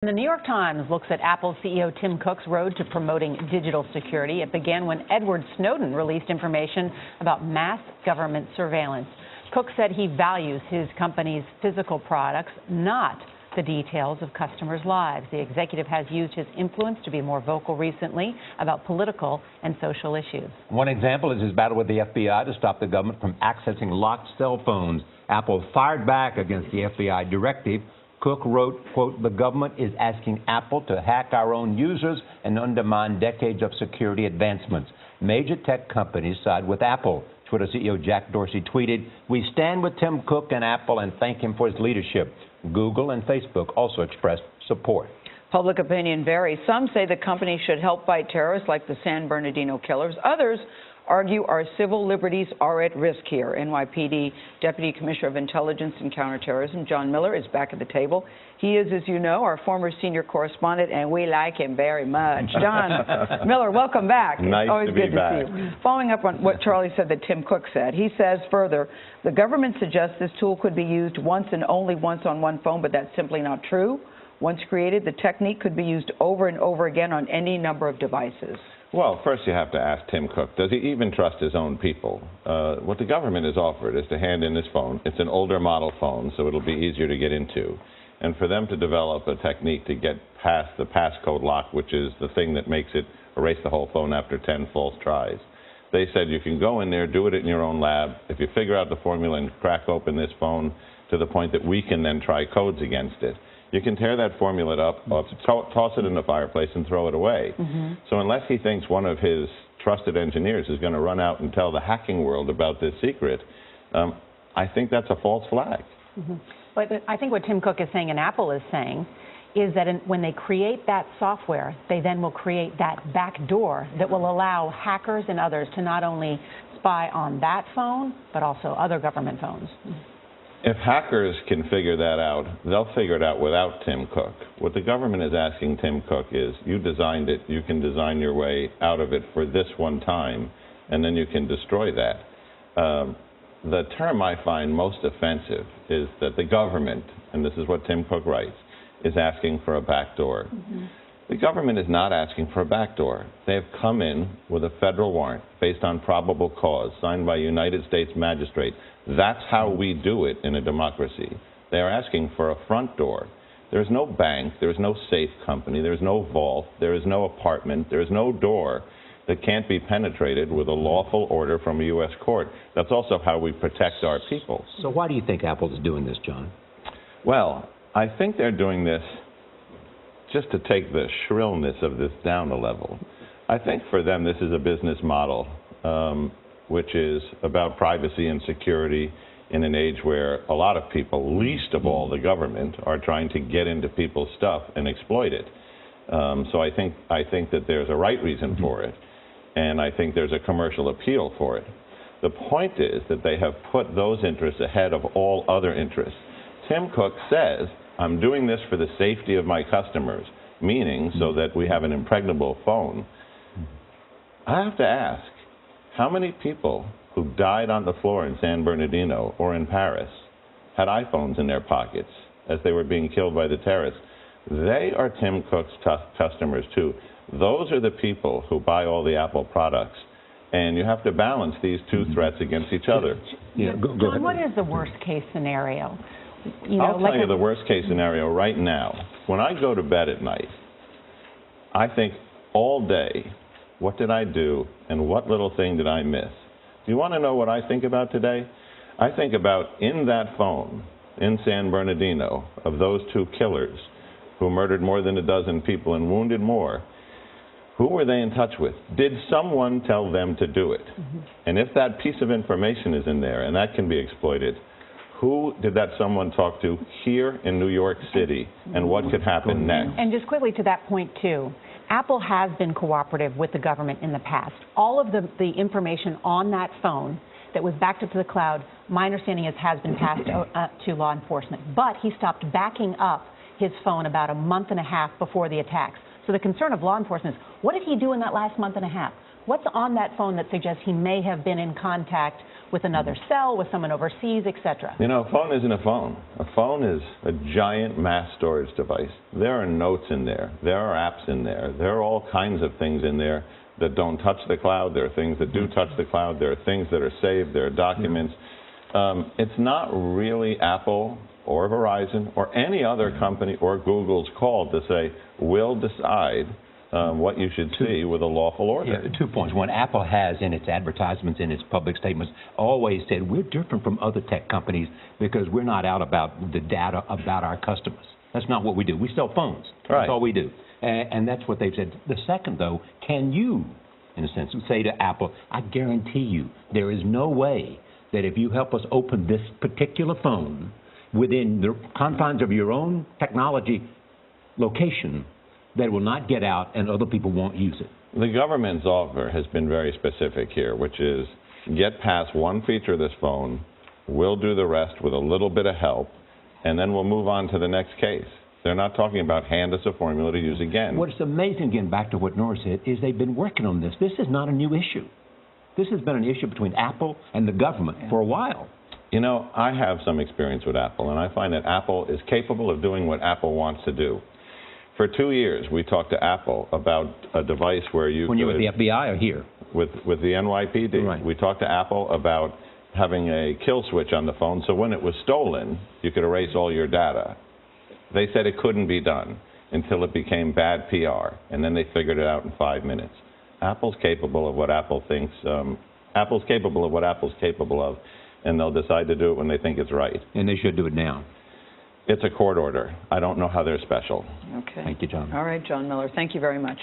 The New York Times looks at Apple CEO Tim Cook's road to promoting digital security. It began when Edward Snowden released information about mass government surveillance. Cook said he values his company's physical products, not the details of customers' lives. The executive has used his influence to be more vocal recently about political and social issues. One example is his battle with the FBI to stop the government from accessing locked cell phones. Apple fired back against the FBI directive. Cook wrote, quote, "The government is asking Apple to hack our own users and undermine decades of security advancements. Major tech companies side with Apple." Twitter CEO Jack Dorsey tweeted, "We stand with Tim Cook and Apple and thank him for his leadership." Google and Facebook also expressed support. Public opinion varies. Some say the company should help fight terrorists like the San Bernardino killers. Others argue our civil liberties are at risk here. NYPD Deputy Commissioner of Intelligence and Counterterrorism John Miller is back at the table. He is, as you know, our former senior correspondent, and we like him very much. John Miller, welcome back. Nice it's always to be good back. to see you. Following up on what Charlie said that Tim Cook said, he says further, the government suggests this tool could be used once and only once on one phone, but that's simply not true. Once created, the technique could be used over and over again on any number of devices. Well, first you have to ask Tim Cook, does he even trust his own people? What the government has offered is to hand in his phone. It's an older model phone, so it'll be easier to get into. And for them to develop a technique to get past the passcode lock, which is the thing that makes it erase the whole phone after 10 false tries. They said you can go in there, do it in your own lab. If you figure out the formula and crack open this phone to the point that we can then try codes against it, you can tear that formula up, toss it in the fireplace, and throw it away. So unless he thinks one of his trusted engineers is going to run out and tell the hacking world about this secret, I think that's a false flag. But I think what Tim Cook is saying and Apple is saying is that when they create that software, they then will create that back door that will allow hackers and others to not only spy on that phone, but also other government phones. If hackers can figure that out, they'll figure it out without Tim Cook. What the government is asking Tim Cook is, you designed it, you can design your way out of it for this one time, and then you can destroy that. The term I find most offensive is that the government, and this is what Tim Cook writes, is asking for a backdoor. The government is not asking for a backdoor. They have come in with a federal warrant based on probable cause, signed by a United States magistrate. That's how we do it in a democracy. They are asking for a front door. There is no bank, there is no safe company, there is no vault, there is no apartment, there is no door that can't be penetrated with a lawful order from a U.S. court. That's also how we protect our people. So why do you think Apple is doing this, John? Well, I think they're doing this just to take the shrillness of this down a level. I think for them this is a business model which is about privacy and security in an age where a lot of people, least of all the government, are trying to get into people's stuff and exploit it. So I think that there's a right reason for it, and I think there's a commercial appeal for it. The point is that they have put those interests ahead of all other interests. Tim Cook says, I'm doing this for the safety of my customers, meaning so that we have an impregnable phone. I have to ask, how many people who died on the floor in San Bernardino or in Paris had iPhones in their pockets as they were being killed by the terrorists? They are Tim Cook's customers too. Those are the people who buy all the Apple products. And you have to balance these two threats against each other. John, what is the worst case scenario? I'll tell you the worst case scenario right now. When I go to bed at night, I think all day, what did I do and what little thing did I miss? Do you want to know what I think about today? I think about in that phone in San Bernardino of those two killers who murdered more than a dozen people and wounded more. Who were they in touch with? Did someone tell them to do it? And if that piece of information is in there and that can be exploited, who did that someone talk to here in New York City, and what could happen next? And just quickly to that point, too, Apple has been cooperative with the government in the past. All of the information on that phone that was backed up to the cloud, my understanding is has been passed to law enforcement. But he stopped backing up his phone about a month and a half before the attacks. So the concern of law enforcement is, what did he do in that last month and a half? What's on that phone that suggests he may have been in contact with another cell, with someone overseas, et cetera? You know, a phone isn't a phone. A phone is a giant mass storage device. There are notes in there. There are apps in there. There are all kinds of things in there that don't touch the cloud. There are things that do touch the cloud. There are things that are saved. There are documents. It's not really Apple or Verizon or any other company or Google's call to say, we'll decide what you should see with a lawful order. Yeah, 2 points. One, Apple has in its advertisements, in its public statements, always said we're different from other tech companies because we're not out about the data about our customers. That's not what we do. We sell phones. Right. That's all we do. And that's what they've said. The second, though, can you, in a sense, say to Apple, I guarantee you there is no way that if you help us open this particular phone within the confines of your own technology location, that it will not get out and other people won't use it. The government's offer has been very specific here, which is get past one feature of this phone, we'll do the rest with a little bit of help, and then we'll move on to the next case. They're not talking about hand us a formula to use again. What's amazing, again, back to what Nora said, is they've been working on this. This is not a new issue. This has been an issue between Apple and the government for a while. You know, I have some experience with Apple, and I find that Apple is capable of doing what Apple wants to do. For 2 years, we talked to Apple about a device where you When you were with the FBI or here? With the NYPD. Right. We talked to Apple about having a kill switch on the phone so when it was stolen, you could erase all your data. They said it couldn't be done until it became bad PR, and then they figured it out in 5 minutes. Apple's capable of what Apple thinks. Apple's capable of what Apple's capable of, and they'll decide to do it when they think it's right. And they should do it now. It's a court order. I don't know how they're special. Okay. Thank you, John. All right, John Miller. Thank you very much.